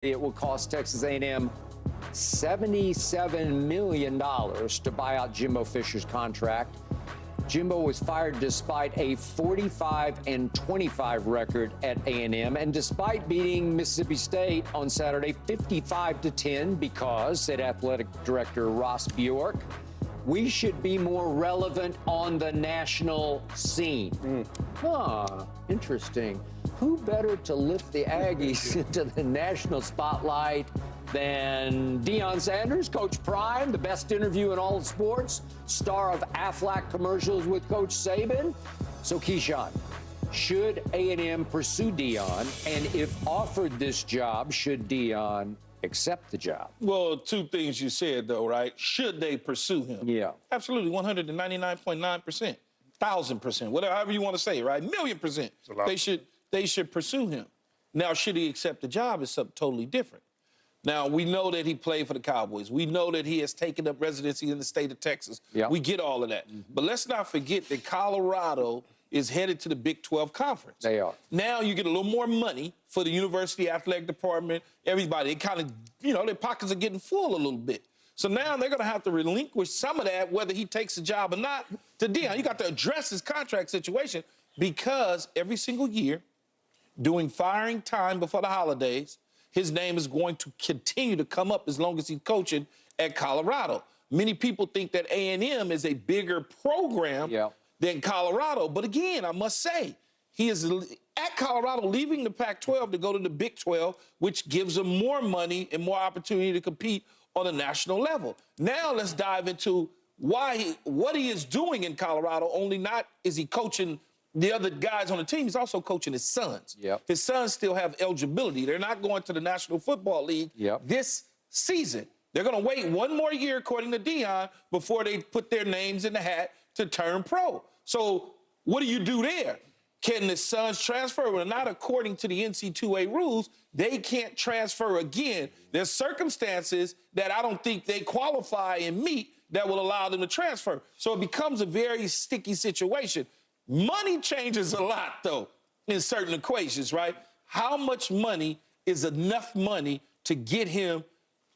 It will cost Texas A&M $77 million to buy out Jimbo Fisher's contract. Jimbo was fired despite a 45-25 record at A&M and despite beating Mississippi State on Saturday 55-10 because, said athletic director Ross Bjork, we should be more relevant on the national scene. Interesting. Who better to lift the Aggies into the national spotlight than Deion Sanders, Coach Prime, the best interview in all of sports, star of Aflac commercials with Coach Saban? So, Keyshawn, should A&M pursue Deion? And if offered this job, should Deion accept the job? Well, two things you said, though, right? Should they pursue him? Yeah. Absolutely, 199.9%, 1,000%, whatever, however you want to say, right? 1,000,000%. They should pursue him. Now, should he accept the job is something totally different. Now, we know that he played for the Cowboys. We know that he has taken up residency in the state of Texas. Yep. We get all of that. But let's not forget that Colorado is headed to the Big 12 Conference. They are. Now you get a little more money for the university athletic department, everybody. It kind of, their pockets are getting full a little bit. So now they're going to have to relinquish some of that, whether he takes the job or not, to Deion. You got to address his contract situation because every single year, during firing time before the holidays, his name is going to continue to come up as long as he's coaching at Colorado. Many people think that A&M is a bigger program than Colorado. But again, I must say, he is at Colorado leaving the Pac-12 to go to the Big 12, which gives him more money and more opportunity to compete on a national level. Now let's dive into what he is doing in Colorado. Only not is he coaching the other guys on the team, he's also coaching his sons. Yep. His sons still have eligibility. They're not going to the National Football League this season. They're going to wait one more year, according to Deion, before they put their names in the hat to turn pro. So what do you do there? Can the sons transfer? Well, not according to the NC2A rules. They can't transfer again. There's circumstances that I don't think they qualify and meet that will allow them to transfer. So it becomes a very sticky situation. Money changes a lot, though, in certain equations, right? How much money is enough money to get him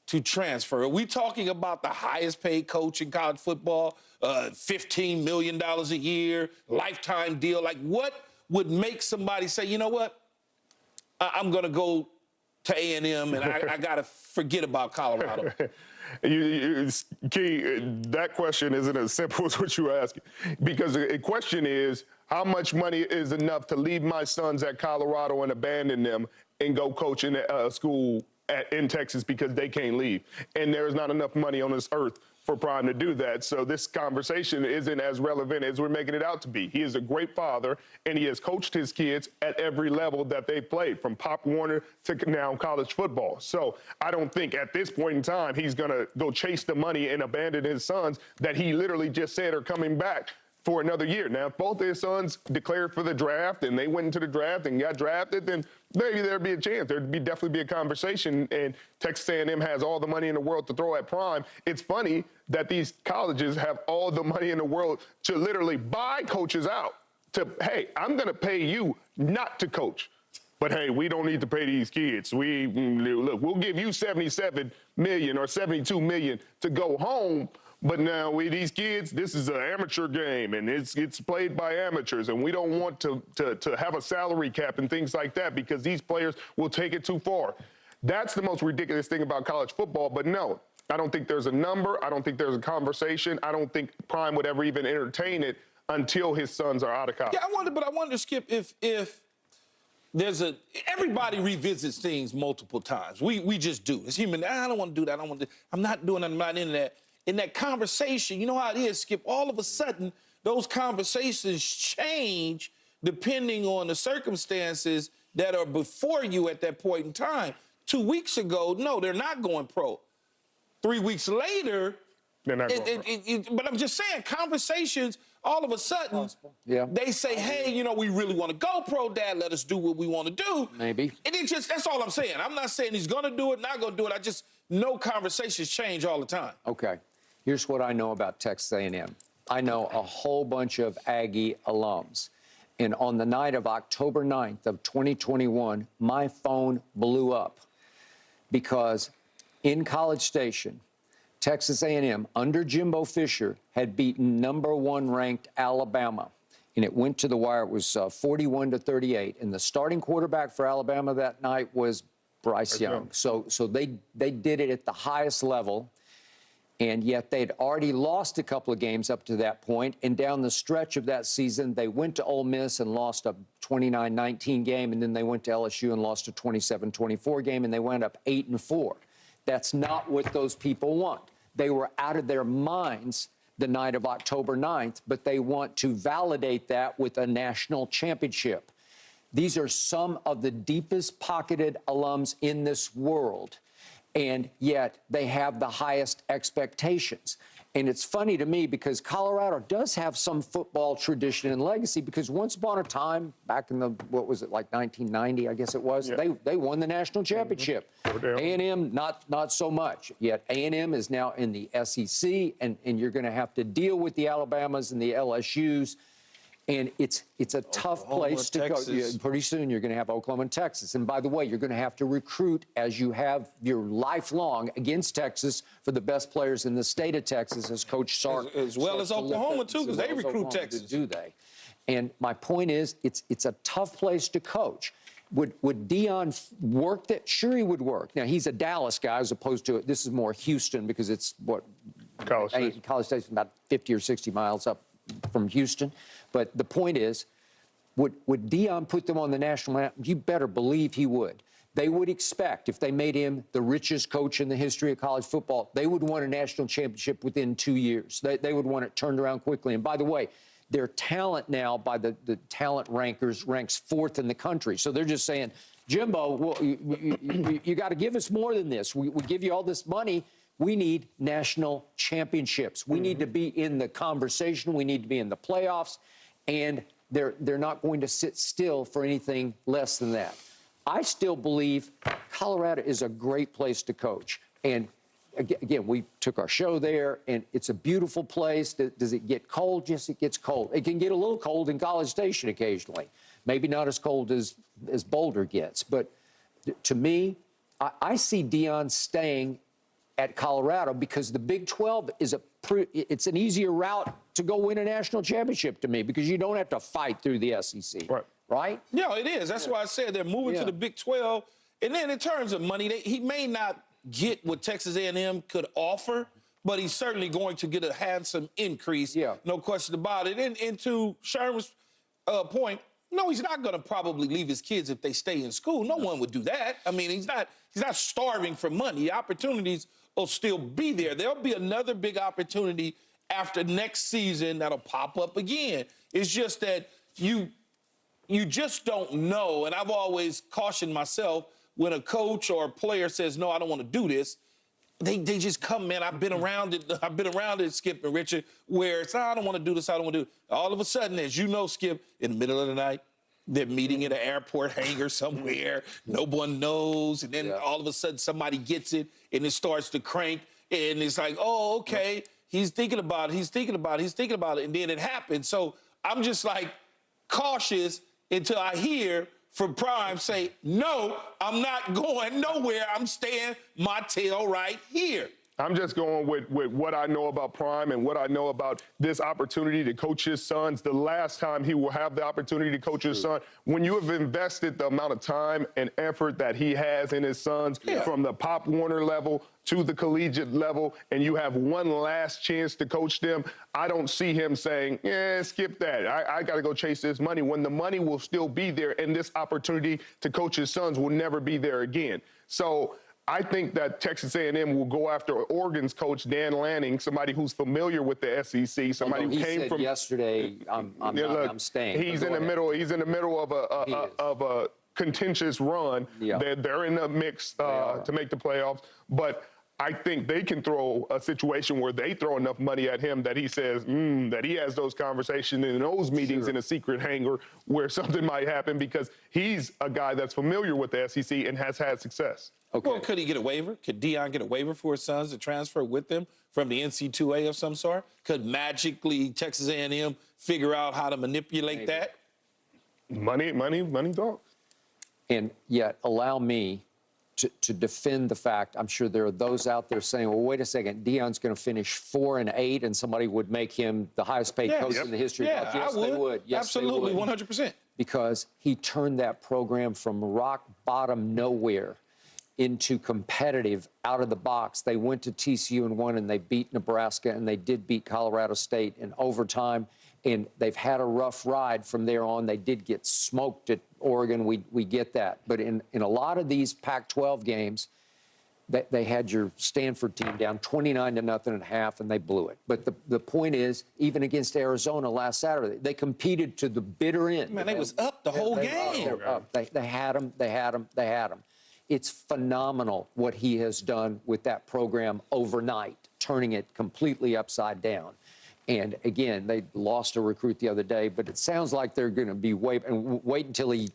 to transfer? Are we talking about the highest paid coach in college football, $15 million a year, lifetime deal? Like, what would make somebody say, you know what, I'm going to go to A&M and I got to forget about Colorado? Key, that question isn't as simple as what you're asking, because the question is, how much money is enough to leave my sons at Colorado and abandon them and go coach in a school in Texas because they can't leave? And there's not enough money on this earth for Prime to do that. So this conversation isn't as relevant as we're making it out to be. He is a great father, and he has coached his kids at every level that they played, from Pop Warner to now college football. So I don't think at this point in time he's going to go chase the money and abandon his sons that he literally just said are coming back for another year. Now, if both his sons declared for the draft and they went into the draft and got drafted, then maybe there'd be a chance. There'd definitely be a conversation, and Texas A&M has all the money in the world to throw at Prime. It's funny that these colleges have all the money in the world to literally buy coaches out. Hey, I'm going to pay you not to coach. But, hey, we don't need to pay these kids. Look, we'll give you $77 million or $72 million to go home. But now these kids, this is an amateur game, and it's played by amateurs, and we don't want to have a salary cap and things like that because these players will take it too far. That's the most ridiculous thing about college football. But no, I don't think there's a number. I don't think there's a conversation. I don't think Prime would ever even entertain it until his sons are out of college. Yeah, I wonder, Skip, if there's everybody revisits things multiple times. We just do. It's human. I don't want to do that. I'm not doing that. I'm not into that. In that conversation, you know how it is, Skip, all of a sudden, those conversations change depending on the circumstances that are before you at that point in time. 2 weeks ago, no, they're not going pro. 3 weeks later, they're not going pro. But I'm just saying, conversations, all of a sudden, they say, hey, we really want to go pro, Dad. Let us do what we want to do. Maybe. And that's all I'm saying. I'm not saying he's going to do it, not going to do it. I just know conversations change all the time. Okay. Here's what I know about Texas A&M. I know a whole bunch of Aggie alums. And on the night of October 9th of 2021, my phone blew up because in College Station, Texas A&M, under Jimbo Fisher, had beaten #1 ranked Alabama. And it went to the wire. It was 41-38. And the starting quarterback for Alabama that night was Bryce Young. So they did it at the highest level. And yet they'd already lost a couple of games up to that point. And down the stretch of that season, they went to Ole Miss and lost a 29-19 game. And then they went to LSU and lost a 27-24 game. And they went up 8-4. That's not what those people want. They were out of their minds the night of October 9th, but they want to validate that with a national championship. These are some of the deepest pocketed alums in this world, and yet they have the highest expectations. And it's funny to me because Colorado does have some football tradition and legacy, because once upon a time, back in the, what was it, like 1990, I guess it was, they won the national championship. A&M, not so much. Yet A&M is now in the SEC, and you're going to have to deal with the Alabamas and the LSUs. And it's a tough place to go. Pretty soon you're going to have Oklahoma and Texas. And by the way, you're going to have to recruit, as you have your lifelong, against Texas for the best players in the state of Texas, as Coach Sark. As well as Oklahoma, too, because they recruit Texas. Do they? And my point is, it's a tough place to coach. Would Deion work that? Sure, he would work. Now, he's a Dallas guy as opposed to, this is more Houston, because it's what? College Station's about 50 or 60 miles up from Houston. But the point is, would Deion put them on the national map? You better believe he would. They would expect, if they made him the richest coach in the history of college football, they would want a national championship within 2 years. They would want it turned around quickly. And by the way, their talent now, by the talent rankers, ranks 4th in the country. So they're just saying, Jimbo, well, you got to give us more than this. We give you all this money. We need national championships. We need to be in the conversation. We need to be in the playoffs. And they're not going to sit still for anything less than that. I still believe Colorado is a great place to coach. And again, we took our show there, and it's a beautiful place. Does it get cold? Yes, it gets cold. It can get a little cold in College Station occasionally. Maybe not as cold as Boulder gets. But to me, I see Deion staying at Colorado because the Big 12 is it's an easier route to go win a national championship to me, because you don't have to fight through the SEC. Right? Yeah, it is. That's why I said they're moving to the Big 12. And then in terms of money, he may not get what Texas A&M could offer, but he's certainly going to get a handsome increase. Yeah. No question about it. And to Sherman's point, no, he's not going to probably leave his kids if they stay in school. No one would do that. I mean, he's not starving for money. Opportunities will still be there. There'll be another big opportunity after next season that'll pop up again. It's just that you just don't know. And I've always cautioned myself, when a coach or a player says, no, I don't want to do this, they just come, man. I've been around it, Skip and Richard, where it's, I don't want to do this, I don't want to do it. All of a sudden, as you know, Skip, in the middle of the night, they're meeting in an airport hangar somewhere. No one knows. And then all of a sudden somebody gets it and it starts to crank. And it's like, oh, okay, he's thinking about it. And then it happens. So I'm just like cautious until I hear from Prime say, no, I'm not going nowhere. I'm staying my tail right here. I'm just going with what I know about Prime and what I know about this opportunity to coach his sons. The last time he will have the opportunity to coach his son, when you have invested the amount of time and effort that he has in his sons, from the Pop Warner level to the collegiate level, and you have one last chance to coach them, I don't see him saying, skip that. I got to go chase this money, when the money will still be there and this opportunity to coach his sons will never be there again. So I think that Texas A&M will go after Oregon's coach, Dan Lanning, somebody who's familiar with the SEC, somebody who came from yesterday. I'm staying. He's in the middle. He's in the middle of a contentious run. They're in the mix to make the playoffs, but I think they can throw a situation where they throw enough money at him that he says that he has those conversations in those meetings in a secret hangar where something might happen, because he's a guy that's familiar with the SEC and has had success. Okay. Well, could he get a waiver? Could Deion get a waiver for his sons to transfer with them from the NC2A of some sort? Could magically Texas A&M figure out how to manipulate that? Money talks. And yet, allow me to defend the fact, I'm sure there are those out there saying, well, wait a second, Deion's going to finish 4-8 and somebody would make him the highest paid coach in the history of college. Yes, they would. Yes, absolutely, they would. 100%. Because he turned that program from rock bottom nowhere into competitive out of the box. They went to TCU and won, and they beat Nebraska, and they did beat Colorado State in overtime. And they've had a rough ride from there on. They did get smoked at Oregon. We get that. But in a lot of these Pac-12 games, they had your Stanford team down 29-0 at half, and they blew it. But the point is, even against Arizona last Saturday, they competed to the bitter end. Man, they was up the whole game. They were up. They had them. They had them. They had them. It's phenomenal what he has done with that program overnight, turning it completely upside down. And again, they lost a recruit the other day, but it sounds like they're going to be wait until he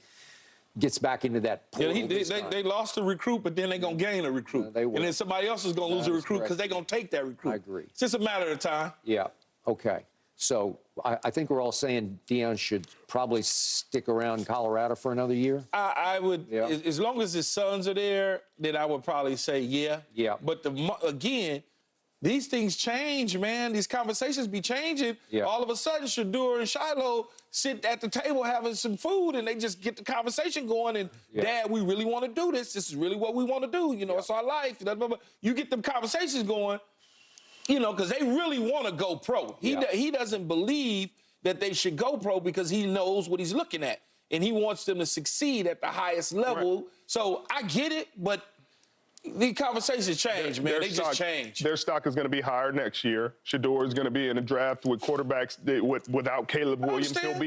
gets back into that portal. Yeah, they lost a recruit, but then they're going to gain a recruit. They will. And then somebody else is going to lose a recruit because they're going to take that recruit. I agree. It's just a matter of time. Yeah. Okay. So I think we're all saying Deion should probably stick around Colorado for another year. I would, as long as his sons are there, then I would probably say yeah. Yeah. But again, these things change, man. These conversations be changing. Yeah. All of a sudden, Shedeur and Shiloh sit at the table having some food, and they just get the conversation going. And Dad, we really want to do this. This is really what we want to do. You know, it's our life. You get them conversations going. You know, because they really want to go pro. He doesn't believe that they should go pro because he knows what he's looking at. And he wants them to succeed at the highest level. Right. So I get it, but the conversations change, man. They just change. Their stock is going to be higher next year. Shedeur is going to be in a draft with quarterbacks without Caleb Williams. He'll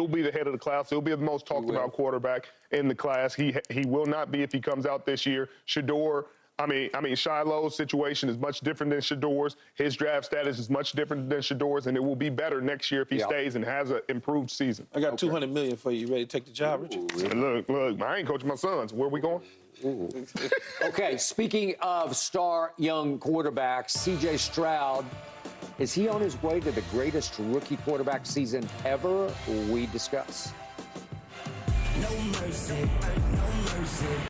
be the head of the class. He'll be the most talked about quarterback in the class. He will not be if he comes out this year. Shedeur, I mean, Shiloh's situation is much different than Shedeur's. His draft status is much different than Shedeur's, and it will be better next year if he stays and has an improved season. I got $200 million for you. You ready to take the job, Richard? Look, I ain't coaching my sons. Where are we going? Okay, speaking of star young quarterbacks, C.J. Stroud, is he on his way to the greatest rookie quarterback season ever? We discuss. No mercy, no mercy.